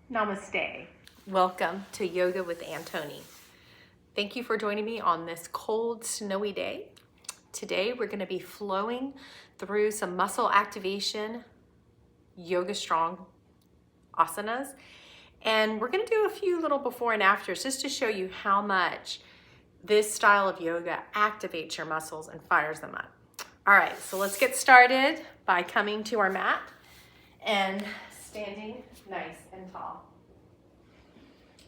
Namaste. Welcome to Yoga with Antoni. Thank you for joining me on this cold, snowy day. Today we're going to be flowing through some muscle activation, yoga strong asanas, and we're going to do a few little before and afters just to show you how much this style of yoga activates your muscles and fires them up. All right, so let's get started by coming to our mat and standing nice and tall.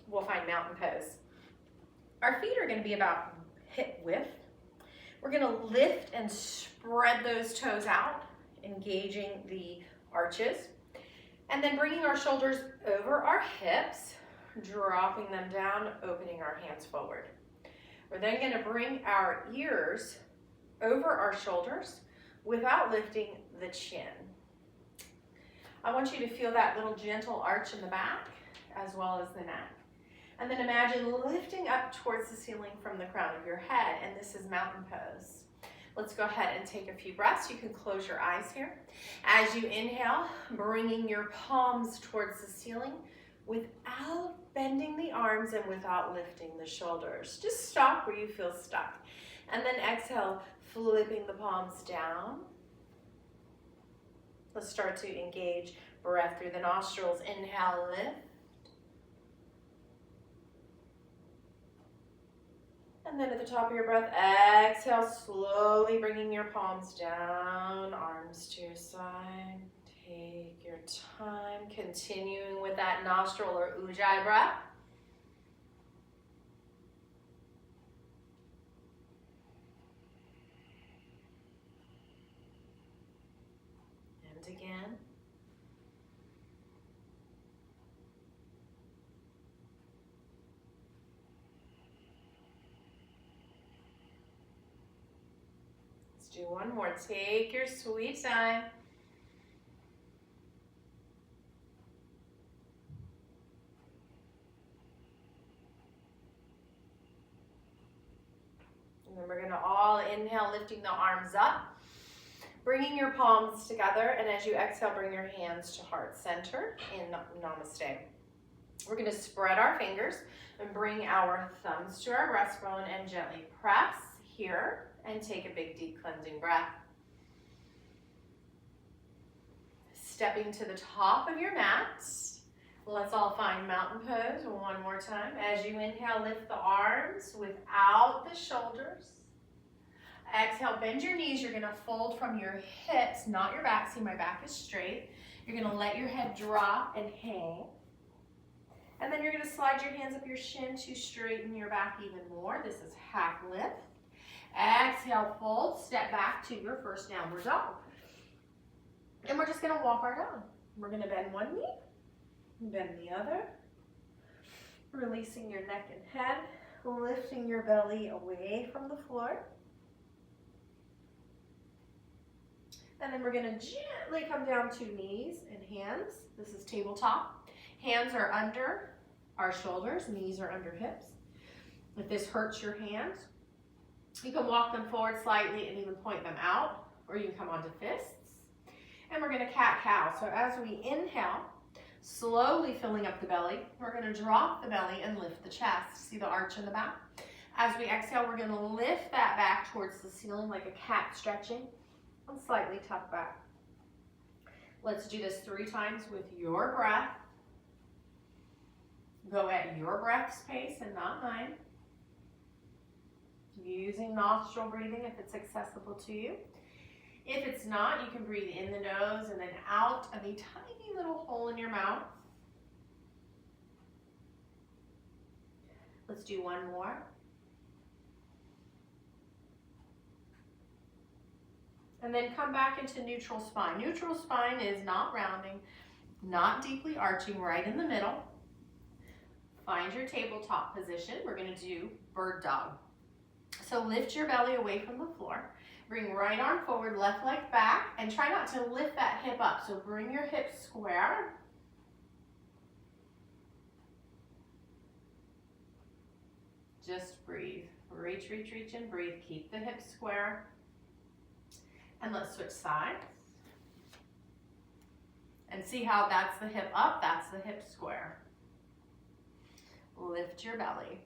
We'll find mountain pose. Our feet are going to be about hip width. We're going to lift and spread those toes out, engaging the arches, and then bringing our shoulders over our hips, dropping them down, opening our hands forward. We're then going to bring our ears over our shoulders without lifting the chin. I want you to feel that little gentle arch in the back as well as the neck. And then imagine lifting up towards the ceiling from the crown of your head, and this is mountain pose. Let's go ahead and take a few breaths. You can close your eyes here. As you inhale, bringing your palms towards the ceiling without bending the arms and without lifting the shoulders. Just stop where you feel stuck. And then exhale, flipping the palms down. Let's start to engage breath through the nostrils. Inhale, lift. And then at the top of your breath, exhale, slowly bringing your palms down, arms to your side. Take your time, continuing with that nostril or ujjayi breath. And again. Do one more. Take your sweet time. And then we're going to all inhale, lifting the arms up, bringing your palms together, and as you exhale, bring your hands to heart center in Namaste. We're going to spread our fingers and bring our thumbs to our breastbone and gently press here. And take a big, deep cleansing breath. Stepping to the top of your mat. Let's all find mountain pose one more time. As you inhale, lift the arms without the shoulders. Exhale, bend your knees. You're going to fold from your hips, not your back. See, my back is straight. You're going to let your head drop and hang. And then you're going to slide your hands up your shin to straighten your back even more. This is half lift. Exhale, fold, step back to your first downward dog. And we're just going to walk our dog. We're going to bend one knee, bend the other, releasing your neck and head, lifting your belly away from the floor. And then we're going to gently come down to knees and hands. This is tabletop. Hands are under our shoulders, knees are under hips. If this hurts your hands, you can walk them forward slightly and even point them out, or you can come onto fists. And we're going to cat-cow. So as we inhale, slowly filling up the belly, we're going to drop the belly and lift the chest. See the arch in the back? As we exhale, we're going to lift that back towards the ceiling like a cat stretching and slightly tuck back. Let's do this 3 times with your breath. Go at your breath's pace and not mine. Using nostril breathing if it's accessible to you. If it's not, you can breathe in the nose and then out of a tiny little hole in your mouth. Let's do one more. And then come back into neutral spine. Neutral spine is not rounding, not deeply arching, right in the middle. Find your tabletop position. We're going to do bird dog. So lift your belly away from the floor. Bring right arm forward, left leg back, and try not to lift that hip up. So bring your hips square. Just breathe. Reach, reach, reach, and breathe. Keep the hips square. And let's switch sides. And see how that's the hip up, that's the hip square. Lift your belly.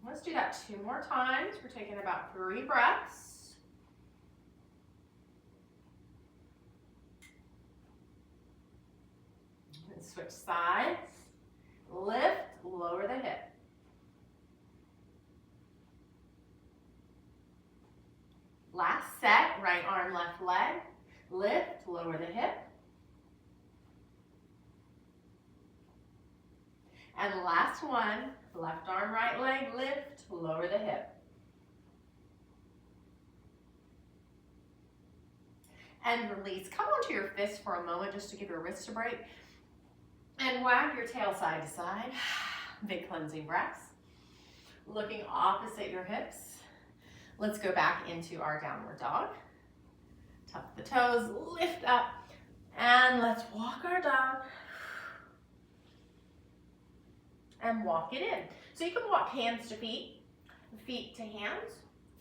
Let's do that 2 more times. We're taking about 3 breaths. And switch sides. Lift, lower the hip. Last set, right arm, left leg. Lift, lower the hip. And last one, left arm, right leg, lift, lower the hip. And release. Come onto your fist for a moment just to give your wrists a break. And wag your tail side to side. Big cleansing breaths. Looking opposite your hips. Let's go back into our downward dog. Tuck the toes, lift up, and let's walk our dog. And walk it in. So you can walk hands to feet, feet to hands,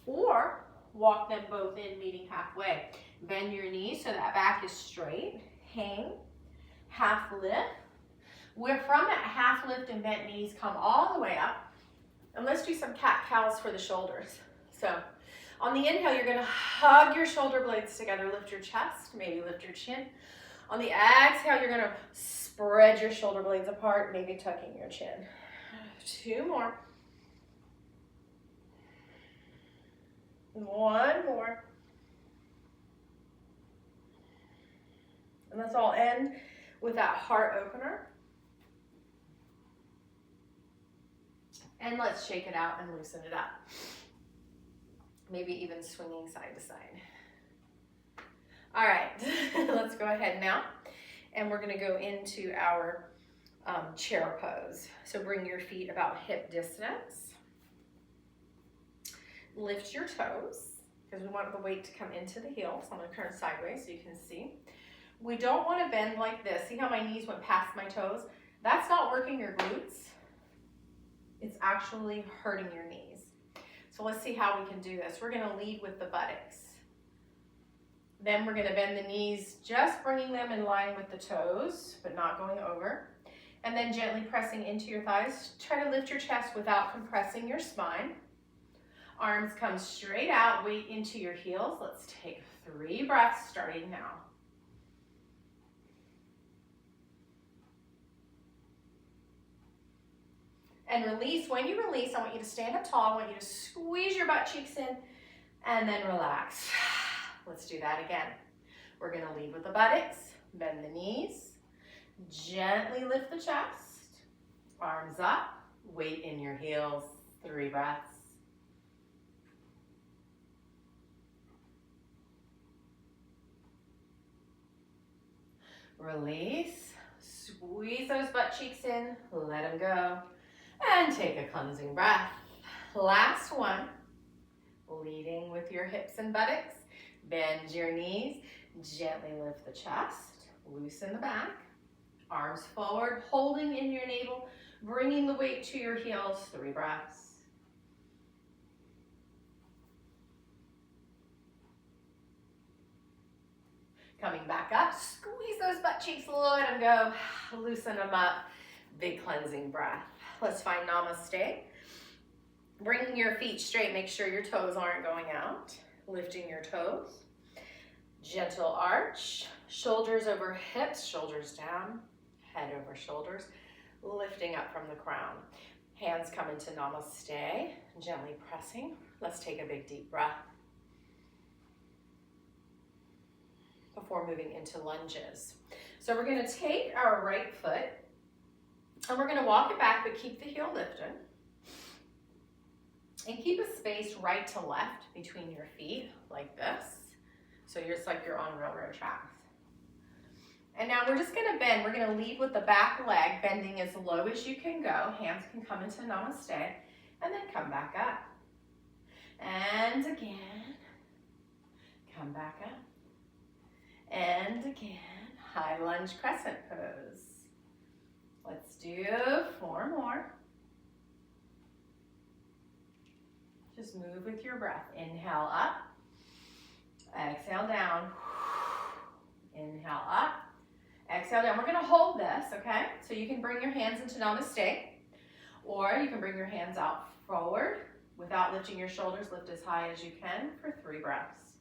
or walk them both in, meeting halfway. Bend your knees so that back is straight. Hang, half lift. We're from that half lift and bent knees, come all the way up. And let's do some cat-cows for the shoulders. So on the inhale, you're gonna hug your shoulder blades together, lift your chest, maybe lift your chin. On the exhale, you're gonna spread your shoulder blades apart, maybe tucking your chin. 2 more. 1 more. And let's all end with that heart opener. And let's shake it out and loosen it up. Maybe even swinging side to side. All right, let's go ahead now. And we're gonna go into our chair pose. So bring your feet about hip distance. Lift your toes, because we want the weight to come into the heels. I'm gonna turn sideways so you can see. We don't wanna bend like this. See how my knees went past my toes? That's not working your glutes. It's actually hurting your knees. So let's see how we can do this. We're gonna lead with the buttocks. Then we're gonna bend the knees, just bringing them in line with the toes, but not going over. And then gently pressing into your thighs. Try to lift your chest without compressing your spine. Arms come straight out, weight into your heels. Let's take 3 breaths starting now. And release. When you release, I want you to stand up tall. I want you to squeeze your butt cheeks in and then relax. Let's do that again. We're gonna lead with the buttocks, bend the knees, gently lift the chest, arms up, weight in your heels, 3 breaths. Release, squeeze those butt cheeks in, let them go, and take a cleansing breath. Last one, leading with your hips and buttocks. Bend your knees, gently lift the chest, loosen the back, arms forward, holding in your navel, bringing the weight to your heels, 3 breaths. Coming back up, squeeze those butt cheeks, let them go, loosen them up, big cleansing breath. Let's find Namaste. Bringing your feet straight, make sure your toes aren't going out. Lifting your toes. Gentle arch, shoulders over hips, shoulders down, head over shoulders, lifting up from the crown. Hands come into Namaste, gently pressing. Let's take a big deep breath before moving into lunges. So we're gonna take our right foot and we're gonna walk it back, but keep the heel lifted. And keep a space right to left between your feet, like this. So it's like you're on railroad tracks. And now we're just gonna bend. We're gonna lead with the back leg, bending as low as you can go. Hands can come into Namaste, and then come back up. And again, come back up. And again, high lunge crescent pose. Let's do 4 more. Just move with your breath. Inhale up, exhale down. Inhale up, Exhale down. We're gonna hold this, okay? So you can bring your hands into namaste, or you can bring your hands out forward without lifting your shoulders. Lift as high as you can for 3 breaths.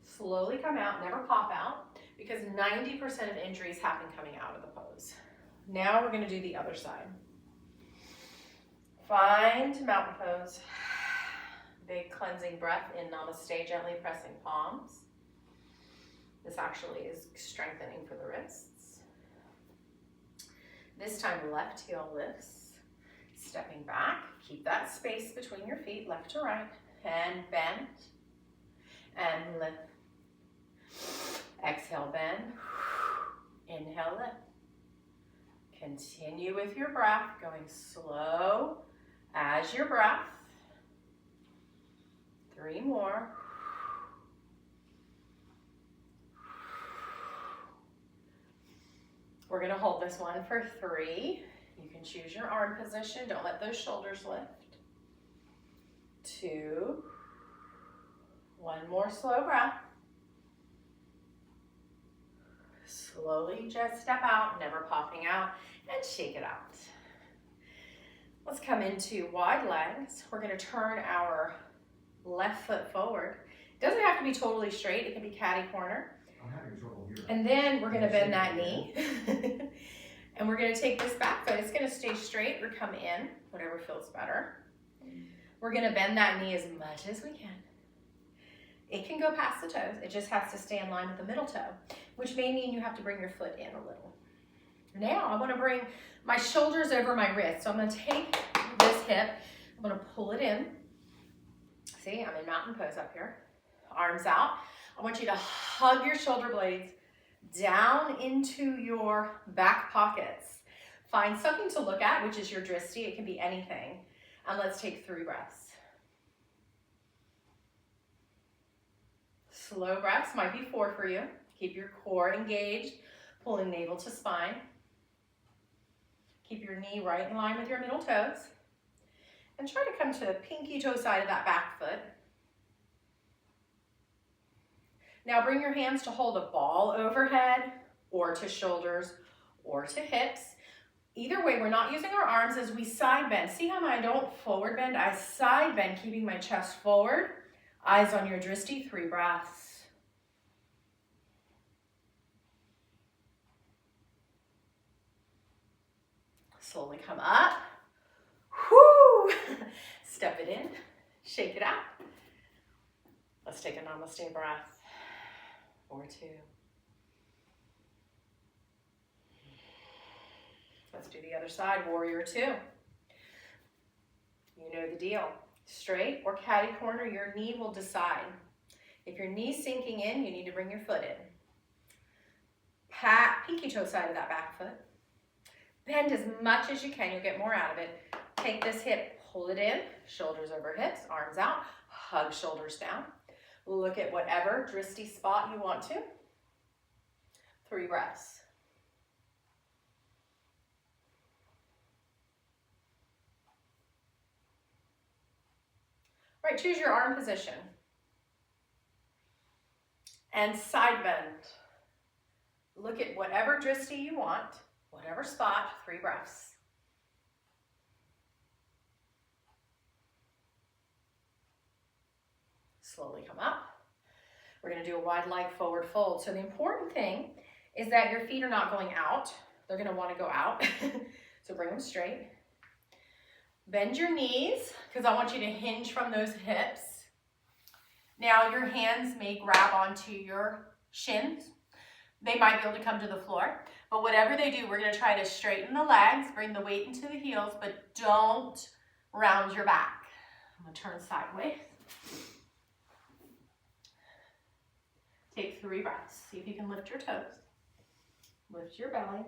Slowly come out, never pop out, because 90% of injuries happen coming out of the pose. Now we're gonna do the other side. Find mountain pose. Big cleansing breath in namaste, gently pressing palms. This actually is strengthening for the wrists. This time left heel lifts, stepping back. Keep that space between your feet, left to right, and bend, and lift. Exhale, bend. Inhale, lift. Continue with your breath, going slow as your breath. 3 more. We're gonna hold this one for 3. You can choose your arm position. Don't let those shoulders lift. 2. 1 more slow breath. Slowly just step out, never popping out, and shake it out. Let's come into wide legs. We're gonna turn our left foot forward. It doesn't have to be totally straight. It can be catty corner. I'm having trouble here. And then we're gonna bend that knee. And we're gonna take this back foot. It's gonna stay straight or come in, whatever feels better. We're gonna bend that knee as much as we can. It can go past the toes. It just has to stay in line with the middle toe, which may mean you have to bring your foot in a little. Now I wanna bring my shoulders over my wrist. So I'm gonna take this hip, I'm gonna pull it in. See, I'm in mountain pose up here. Arms out. I want you to hug your shoulder blades down into your back pockets. Find something to look at, which is your drishti. It can be anything. And let's take 3 breaths. Slow breaths, might be 4 for you. Keep your core engaged, pulling navel to spine. Keep your knee right in line with your middle toes. And try to come to the pinky toe side of that back foot. Now bring your hands to hold a ball overhead, or to shoulders, or to hips. Either way, we're not using our arms as we side bend. See how I don't forward bend? I side bend, keeping my chest forward. Eyes on your drishti, 3 breaths. Slowly come up. Whoo! Step it in, shake it out. Let's take a namaste breath, or 2. Let's do the other side, warrior 2. You know the deal. Straight or catty corner, your knee will decide. If your knee's sinking in, you need to bring your foot in. Pat, pinky toe side of that back foot. Bend as much as you can, you'll get more out of it. Take this hip, pull it in, shoulders over hips, arms out, hug shoulders down. Look at whatever drishti spot you want to. 3 breaths. All right, choose your arm position. And side bend. Look at whatever drishti you want, whatever spot, 3 breaths. Slowly come up. We're gonna do a wide leg forward fold. So the important thing is that your feet are not going out. They're gonna wanna go out. So bring them straight. Bend your knees, because I want you to hinge from those hips. Now your hands may grab onto your shins. They might be able to come to the floor, but whatever they do, we're gonna try to straighten the legs, bring the weight into the heels, but don't round your back. I'm gonna turn sideways. Take 3 breaths. See if you can lift your toes. Lift your belly.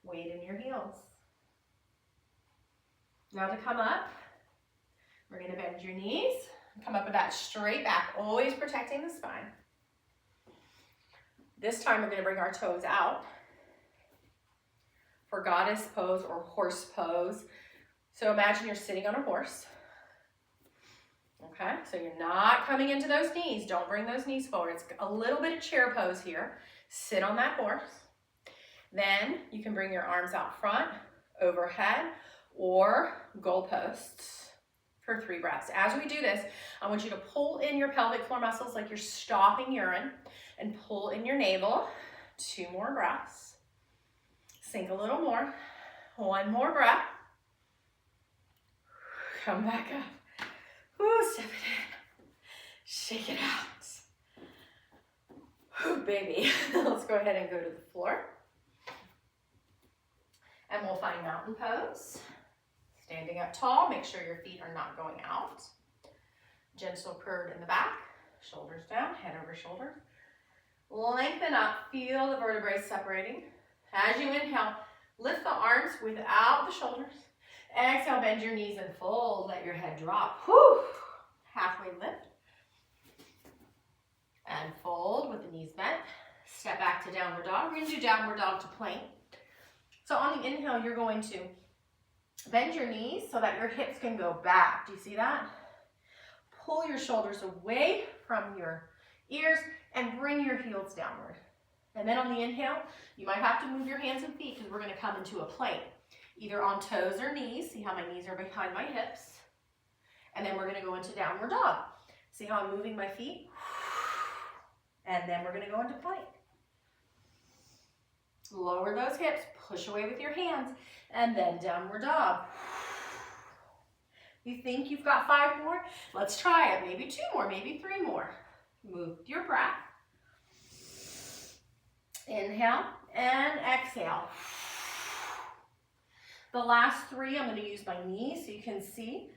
Weight in your heels. Now to come up, we're gonna bend your knees. Come up with that straight back, always protecting the spine. This time we're gonna bring our toes out for goddess pose or horse pose. So imagine you're sitting on a horse. Okay, so you're not coming into those knees. Don't bring those knees forward. It's a little bit of chair pose here. Sit on that horse. Then you can bring your arms out front, overhead, or goalposts for 3 breaths. As we do this, I want you to pull in your pelvic floor muscles like you're stopping urine, and pull in your navel. 2 more breaths. Sink a little more. 1 more breath. Come back up. Woo, step it in. Shake it out. Woo, baby. Let's go ahead and go to the floor. And we'll find mountain pose. Standing up tall, make sure your feet are not going out. Gentle curve in the back, shoulders down, head over shoulders. Lengthen up, feel the vertebrae separating. As you inhale, lift the arms without the shoulders. Exhale, bend your knees and fold, let your head drop. Whew. Halfway lift. And fold with the knees bent. Step back to downward dog. We're gonna do downward dog to plank. So on the inhale, you're going to bend your knees so that your hips can go back. Do you see that? Pull your shoulders away from your ears and bring your heels downward. And then on the inhale, you might have to move your hands and feet because we're going to come into a plank, either on toes or knees. See how my knees are behind my hips. And then we're going to go into downward dog. See how I'm moving my feet? And then we're going to go into plank. Lower those hips, push away with your hands, and then downward dog. You think you've got 5 more? Let's try it. Maybe 2 more, maybe 3 more. Move your breath. Inhale and exhale. The last 3, I'm going to use my knees so you can see.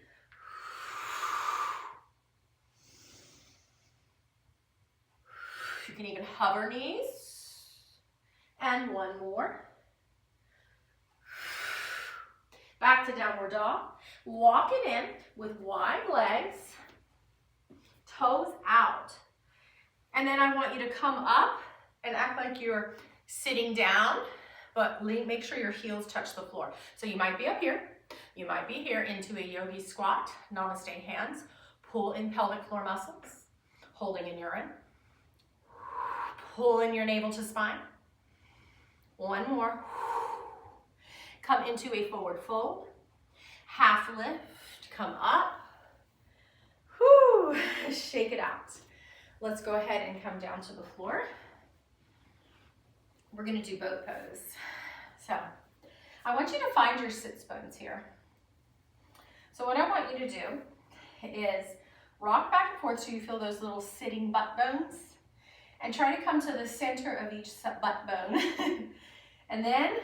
You can even hover knees. And 1 more. Back to downward dog. Walk it in with wide legs, toes out. And then I want you to come up and act like you're sitting down, but make sure your heels touch the floor. So you might be up here, you might be here into a yogi squat, namaste hands. Pull in pelvic floor muscles, holding in urine. Pull in your navel to spine. 1 more. Come into a forward fold. Half lift, come up. Whew, shake it out. Let's go ahead and come down to the floor. We're gonna do boat pose. So, I want you to find your sits bones here. So what I want you to do is rock back and forth so you feel those little sitting butt bones, and try to come to the center of each butt bone. And then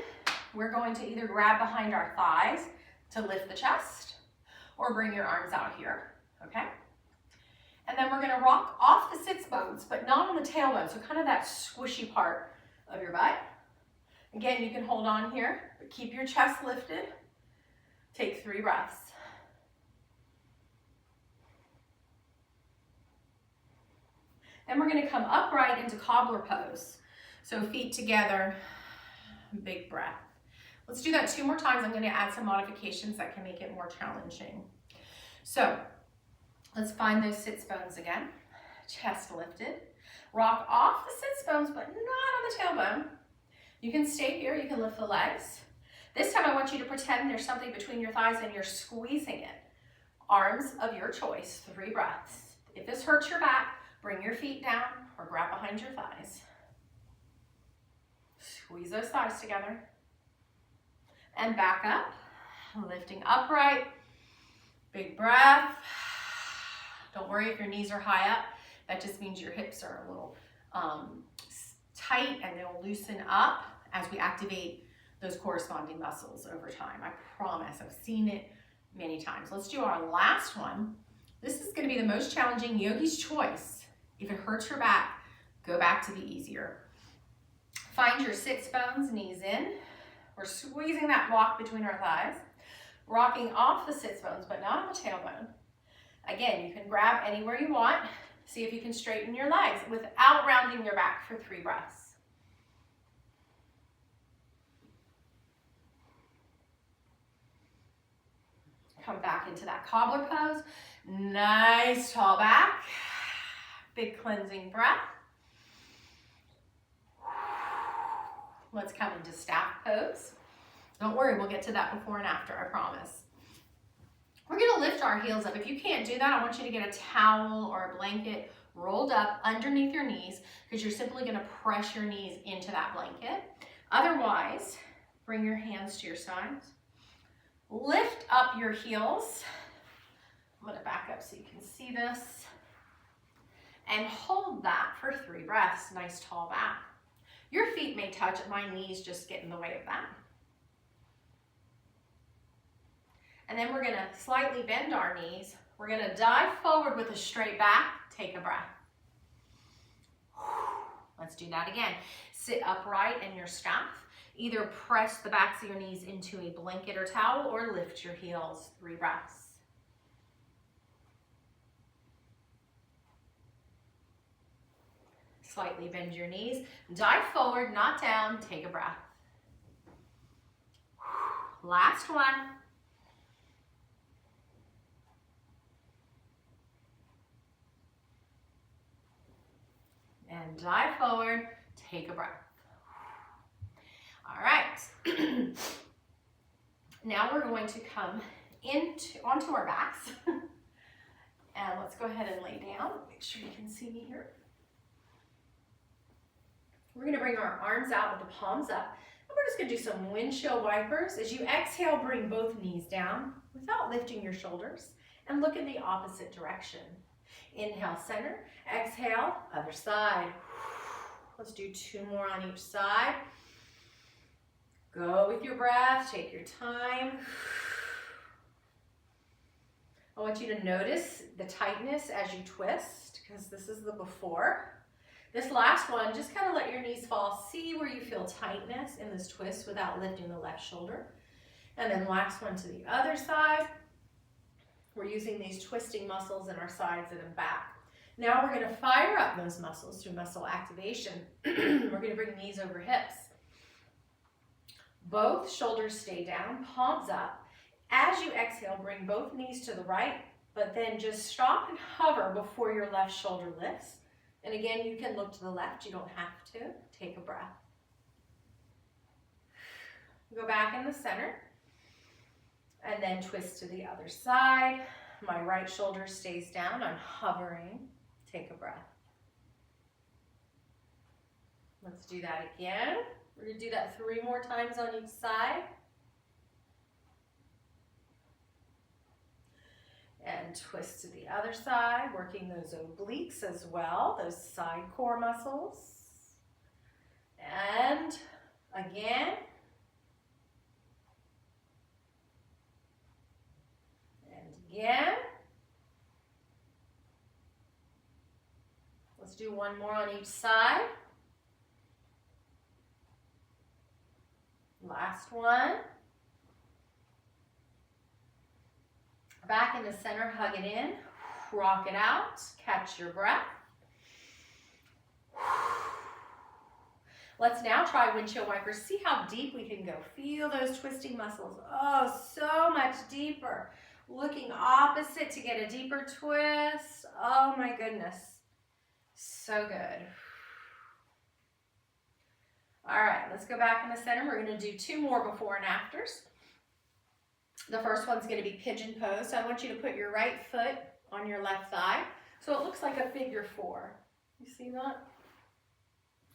we're going to either grab behind our thighs to lift the chest, or bring your arms out here, okay? And then we're gonna rock off the sits bones, but not on the tailbone, so kind of that squishy part of your butt. Again, you can hold on here, but keep your chest lifted. Take 3 breaths. Then we're gonna come upright into cobbler pose. So feet together, big breath. Let's do that 2 more times. I'm gonna add some modifications that can make it more challenging. So let's find those sits bones again. Chest lifted. Rock off the sits bones, but not on the tailbone. You can stay here, you can lift the legs. This time I want you to pretend there's something between your thighs and you're squeezing it. Arms of your choice, 3 breaths. If this hurts your back, bring your feet down or grab behind your thighs. Squeeze those thighs together. And back up, lifting upright. Big breath. Don't worry if your knees are high up. That just means your hips are a little tight, and they'll loosen up as we activate those corresponding muscles over time. I promise, I've seen it many times. Let's do our last one. This is gonna be the most challenging, yogi's choice. If it hurts your back, go back to the easier. Find your sits bones, knees in. We're squeezing that block between our thighs, rocking off the sits bones, but not on the tailbone. Again, you can grab anywhere you want. See if you can straighten your legs without rounding your back for 3 breaths. Come back into that cobbler pose. Nice tall back. Big cleansing breath. Let's come into staff pose. Don't worry, we'll get to that before and after, I promise. We're gonna lift our heels up. If you can't do that, I want you to get a towel or a blanket rolled up underneath your knees, because you're simply gonna press your knees into that blanket. Otherwise, bring your hands to your sides. Lift up your heels. I'm gonna back up so you can see this. And hold that for 3 breaths. Nice tall back. Your feet may touch, my knees just get in the way of that. And then we're gonna slightly bend our knees. We're gonna dive forward with a straight back. Take a breath. Let's do that again. Sit upright in your staff. Either press the backs of your knees into a blanket or towel, or lift your heels. 3 breaths. Slightly bend your knees. Dive forward, not down. Take a breath. Last one. And dive forward, take a breath. All right. Now we're going to come onto our backs. And let's go ahead and lay down. Make sure you can see me here. We're gonna bring our arms out with the palms up. And we're just gonna do some windshield wipers. As you exhale, bring both knees down without lifting your shoulders, and look in the opposite direction. Inhale, center. Exhale, other side. Let's do 2 more on each side. Go with your breath, take your time. I want you to notice the tightness as you twist, because this is the before. This last one, just kind of let your knees fall. See where you feel tightness in this twist without lifting the left shoulder. And then last one to the other side. We're using these twisting muscles in our sides and back. Now we're gonna fire up those muscles through muscle activation. We're gonna bring knees over hips. Both shoulders stay down, palms up. As you exhale, bring both knees to the right, but then just stop and hover before your left shoulder lifts. And again, you can look to the left, you don't have to. Take a breath. Go back in the center. And then twist to the other side. My right shoulder stays down, I'm hovering. Take a breath. Let's do that again. We're gonna do that 3 more times on each side. And twist to the other side, working those obliques as well, those side core muscles. And again. And again. Let's do 1 more on each side. Last one. Back in the center, hug it in, rock it out, catch your breath. Let's now try windshield wipers. See how deep we can go. Feel those twisting muscles. Oh, so much deeper. Looking opposite to get a deeper twist. Oh my goodness. So good. All right, let's go back in the center. We're gonna do 2 more before and afters. The first one's going to be pigeon pose. So I want you to put your right foot on your left thigh. So it looks like a figure 4. You see that?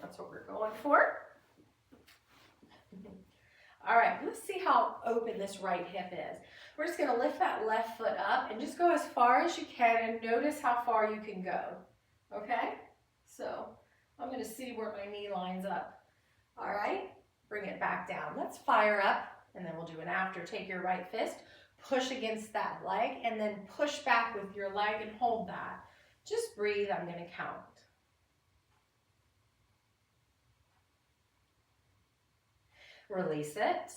That's what we're going for. All right, let's see how open this right hip is. We're just going to lift that left foot up and just go as far as you can and notice how far you can go. Okay? So I'm going to see where my knee lines up. All right, bring it back down. Let's fire up. And then we'll do an after. Take your right fist, push against that leg, and then push back with your leg and hold that. Just breathe, I'm gonna count. Release it,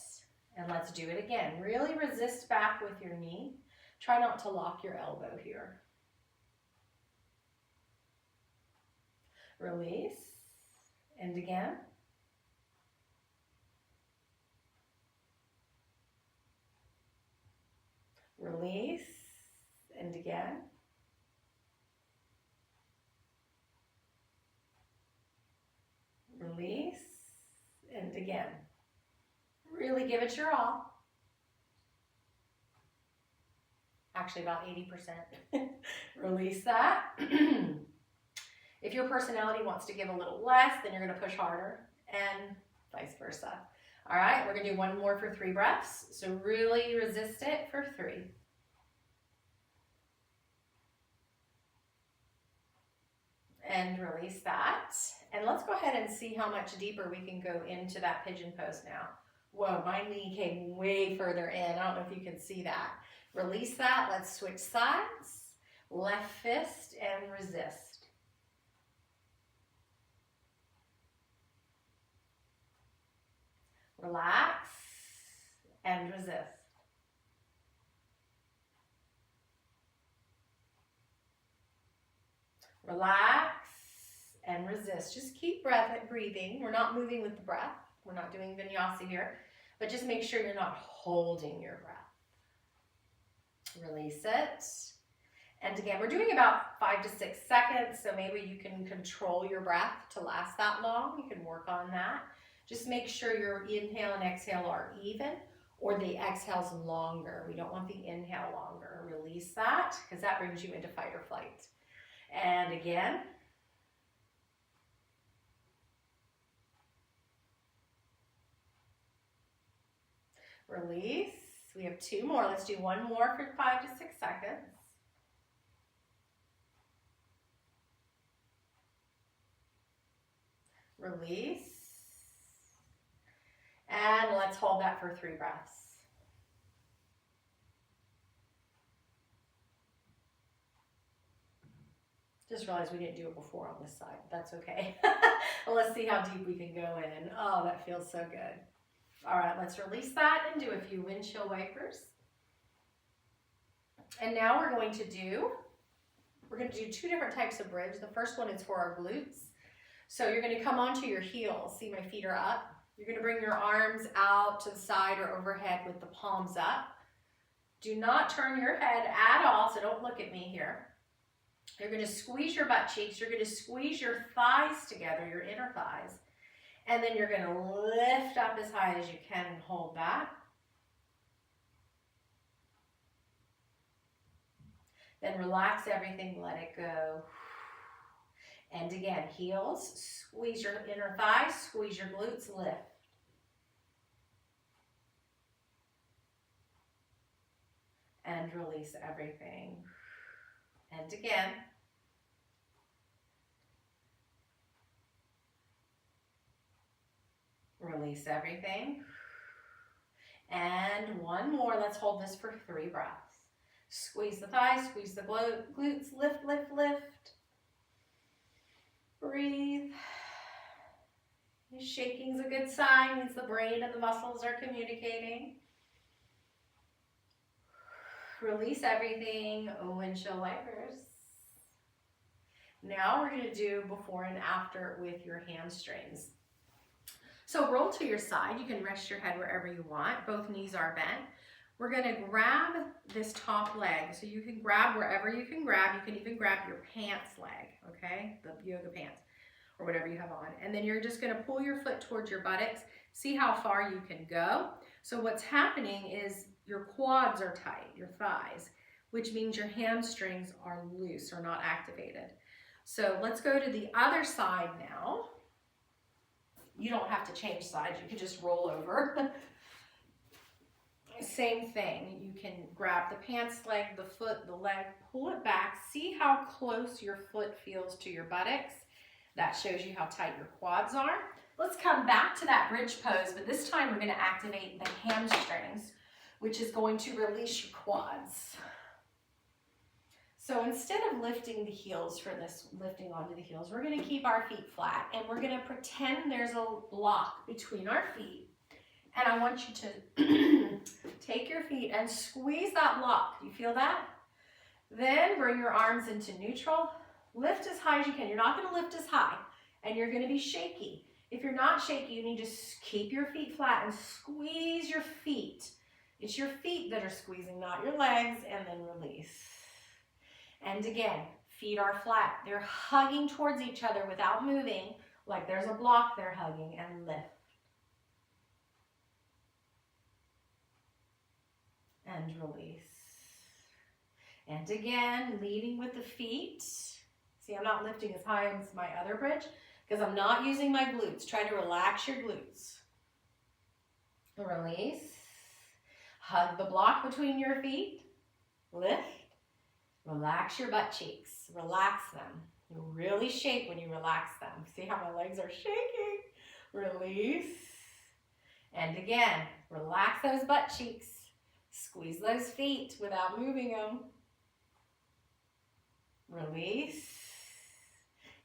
and let's do it again. Really resist back with your knee. Try not to lock your elbow here. Release, and again. Release, and again. Release, and again. Really give it your all. Actually, about 80%. Release that. If your personality wants to give a little less, then you're going to push harder, and vice versa. All right, we're going to do one more for 3 breaths. So really resist it for 3. And release that. And let's go ahead and see how much deeper we can go into that pigeon pose now. Whoa, my knee came way further in. I don't know if you can see that. Release that. Let's switch sides. Left fist and resist. Relax and resist. Relax and resist. Just keep breathing. We're not moving with the breath. We're not doing vinyasa here, but just make sure you're not holding your breath. Release it. And again, we're doing about 5 to 6 seconds, so maybe you can control your breath to last that long. You can work on that. Just make sure your inhale and exhale are even, or the exhale's longer. We don't want the inhale longer. Release that, because that brings you into fight or flight. And again. Release. We have 2 more. Let's do one more for 5 to 6 seconds. Release. And let's hold that for 3 breaths. Just realized we didn't do it before on this side. That's okay. Well, let's see how deep we can go in. Oh, that feels so good. All right, let's release that and do a few windshield wipers. And now we're going to do 2 different types of bridge. The first one is for our glutes. So you're going to come onto your heels. See, my feet are up. You're going to bring your arms out to the side or overhead with the palms up. Do not turn your head at all, so don't look at me here. You're going to squeeze your butt cheeks. You're going to squeeze your thighs together, your inner thighs. And then you're going to lift up as high as you can and hold that. Then relax everything, let it go. And again, heels, squeeze your inner thighs, squeeze your glutes, lift. And release everything. And again. Release everything. And one more. Let's hold this for 3 breaths. Squeeze the thighs, squeeze the glutes, lift, lift, lift. Breathe. Shaking's a good sign, means the brain and the muscles are communicating. Release everything, windshield wipers. Now we're going to do before and after with your hamstrings. So roll to your side. You can rest your head wherever you want. Both knees are bent. We're going to grab this top leg. So you can grab wherever you can grab. You can even grab your pants leg, okay? The yoga pants or whatever you have on. And then you're just going to pull your foot towards your buttocks. See how far you can go. So what's happening is your quads are tight, your thighs, which means your hamstrings are loose or not activated. So let's go to the other side now. You don't have to change sides. You can just roll over. Same thing. You can grab the pants leg, the foot, the leg, pull it back. See how close your foot feels to your buttocks. That shows you how tight your quads are. Let's come back to that bridge pose, but this time we're going to activate the hamstrings, which is going to release your quads. So instead of lifting the heels for this, lifting onto the heels, we're going to keep our feet flat and we're going to pretend there's a block between our feet. And I want you to take your feet and squeeze that block. Do you feel that? Then bring your arms into neutral. Lift as high as you can. You're not going to lift as high and you're going to be shaky. If you're not shaky, you need to keep your feet flat and squeeze your feet. It's your feet that are squeezing, not your legs, and then release. And again, feet are flat. They're hugging towards each other without moving, like there's a block they're hugging, and lift. And release. And again, leading with the feet. See, I'm not lifting as high as my other bridge because I'm not using my glutes. Try to relax your glutes. Release. Hug the block between your feet. Lift. Relax your butt cheeks. Relax them. You really shake when you relax them. See how my legs are shaking? Release. And again, relax those butt cheeks. Squeeze those feet without moving them. Release.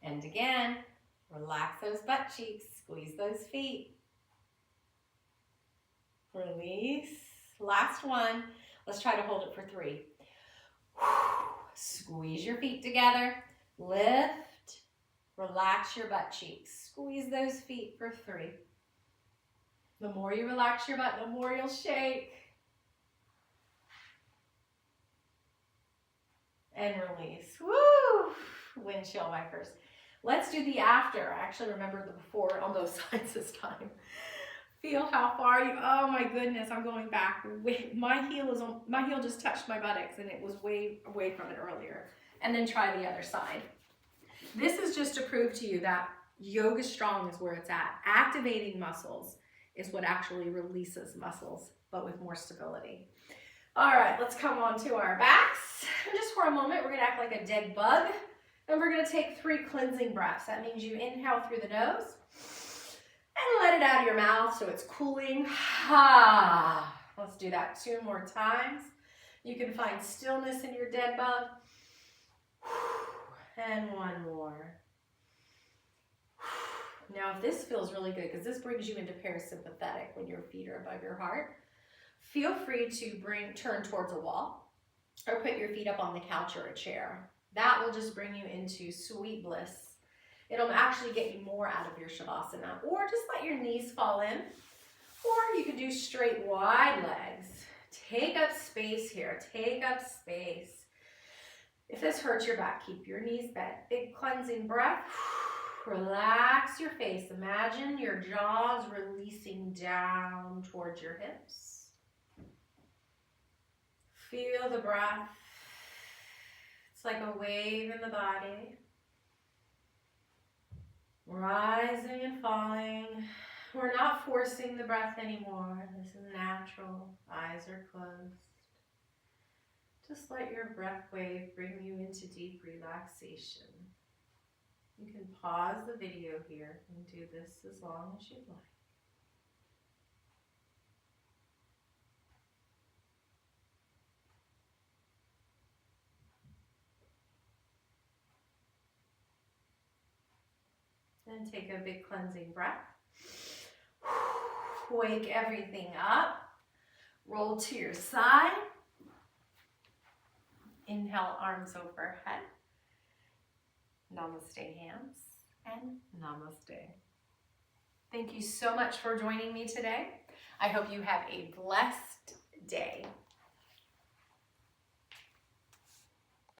And again, relax those butt cheeks. Squeeze those feet. Release. Last one. Let's try to hold it for 3. Squeeze your feet together. Lift. Relax your butt cheeks. Squeeze those feet for 3. The more you relax your butt, the more you'll shake. And release. Woo! Windshield wipers. Let's do the after. I actually remember the before on both sides this time. Feel how far you, oh my goodness, I'm going back. My heel just touched my buttocks and it was way away from it earlier. And then try the other side. This is just to prove to you that Yoga Strong is where it's at. Activating muscles is what actually releases muscles, but with more stability. All right, let's come on to our backs. And just for a moment, we're gonna act like a dead bug. And we're gonna take 3 cleansing breaths. That means you inhale through the nose and let it out of your mouth so it's cooling. Let's do that 2 more times. You can find stillness in your dead bug. And 1 more. Now, if this feels really good, because this brings you into parasympathetic when your feet are above your heart, feel free to turn towards a wall or put your feet up on the couch or a chair. That will just bring you into sweet bliss. It'll actually get you more out of your Shavasana, or just let your knees fall in, or you can do straight wide legs. Take up space here, take up space. If this hurts your back, keep your knees bent. Big cleansing breath. Relax your face. Imagine your jaws releasing down towards your hips. Feel the breath. It's like a wave in the body. Rising and falling. We're not forcing the breath anymore. This is natural. Eyes are closed. Just let your breath wave bring you into deep relaxation. You can pause the video here and do this as long as you'd like. Then take a big cleansing breath. Wake everything up. Roll to your side. Inhale, arms overhead. Namaste, hands, and namaste. Thank you so much for joining me today. I hope you have a blessed day.